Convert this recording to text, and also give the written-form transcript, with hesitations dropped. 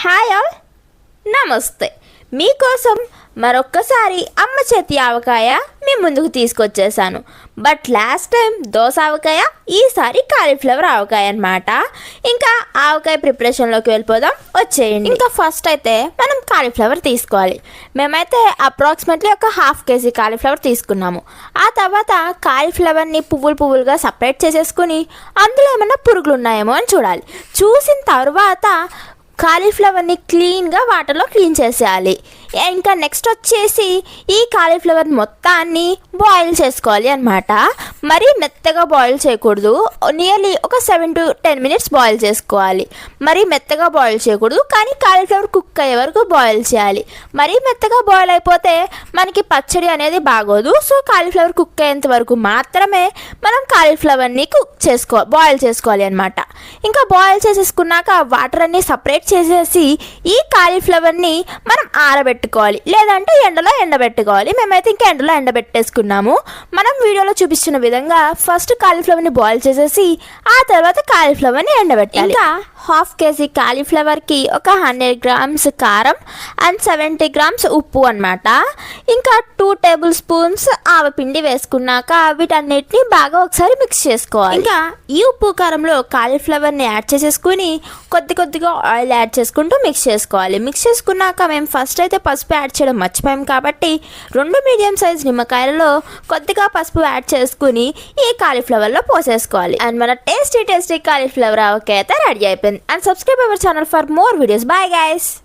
Hi all, నమస్తే. మీకోసం మరొక్కసారి అమ్మ చేతి ఆవకాయ మీ ముందుకు తీసుకొచ్చేసాను. బట్ లాస్ట్ టైం దోస ఆవకాయ, ఈసారి కాలీఫ్లవర్ ఆవకాయ అనమాట. ఇంకా ఆవకాయ ప్రిపరేషన్లోకి వెళ్ళిపోదాం, వచ్చేయండి. ఇంకా ఫస్ట్ అయితే మనం కాలీఫ్లవర్ తీసుకోవాలి. మేమైతే అప్రాక్సిమేట్లీ ఒక 1/2 kg కాలీఫ్లవర్ తీసుకున్నాము. ఆ తర్వాత కాలీఫ్లవర్ని పువ్వులుగా సపరేట్ చేసేసుకుని అందులో ఏమైనా పురుగులు ఉన్నాయేమో అని చూడాలి. చూసిన తర్వాత కాలీఫ్లవర్ని క్లీన్గా వాటర్లో క్లీన్ చేసేయాలి. ఇంకా నెక్స్ట్ వచ్చేసి ఈ కాలీఫ్లవర్ మొత్తాన్ని బాయిల్ చేసుకోవాలి అనమాట. మరీ మెత్తగా బాయిల్ చేయకూడదు, నియర్లీ ఒక 7 to 10 minutes బాయిల్ చేసుకోవాలి. మరీ మెత్తగా బాయిల్ చేయకూడదు, కానీ కాలీఫ్లవర్ కుక్ అయ్యే వరకు బాయిల్ చేయాలి. మరీ మెత్తగా బాయిల్ అయిపోతే మనకి పచ్చడి అనేది బాగోదు. సో కాలీఫ్లవర్ కుక్ అయ్యేంత వరకు మాత్రమే మనం కాలీఫ్లవర్ని బాయిల్ చేసుకోవాలి అనమాట. ఇంకా బాయిల్ చేసేసుకున్నాక వాటర్ అన్ని సపరేట్ చేసేసి ఈ కాలీఫ్లవర్ని మనం ఆరబెట్టుకోవాలి, లేదంటే ఎండలో ఎండబెట్టుకోవాలి. మేమైతే ఇంకా ఎండలో ఎండబెట్టేసుకున్నాము. మనం వీడియోలో చూపిస్తున్న విధంగా ఫస్ట్ కాలీఫ్లవర్ని బాయిల్ చేసేసి ఆ తర్వాత కాలీఫ్లవర్ని ఎండబెట్టాలి. ఇంకా 1/2 kg కాలీఫ్లవర్కి ఒక 100 grams కారం అండ్ 70 grams ఉప్పు అనమాట. ఇంకా 2 tablespoons ఆవపిండి వేసుకున్నాక వీటన్నిటిని బాగా ఒకసారి మిక్స్ చేసుకోవాలి. ఇంకా ఈ ఉప్పు కారంలో కాలీఫ్లవర్ని యాడ్ చేసేసుకుని కొద్దిగా ఆయిల్ యాడ్ చేసుకుంటూ మిక్స్ చేసుకోవాలి. మిక్స్ చేసుకున్నాక మేము ఫస్ట్ అయితే పసుపు యాడ్ చేయడం మర్చిపోయాం కాబట్టి 2 మీడియం సైజ్ నిమ్మకాయలలో కొద్దిగా పసుపు యాడ్ చేసుకుని ఈ కాలీఫ్లవర్లో పోసేసుకోవాలి. అండ్ మన టేస్టీ కాలీఫ్లవర్ ఆవకాయ అయితే రెడీ అయిపోయింది. And subscribe our channel for more videos. Bye guys.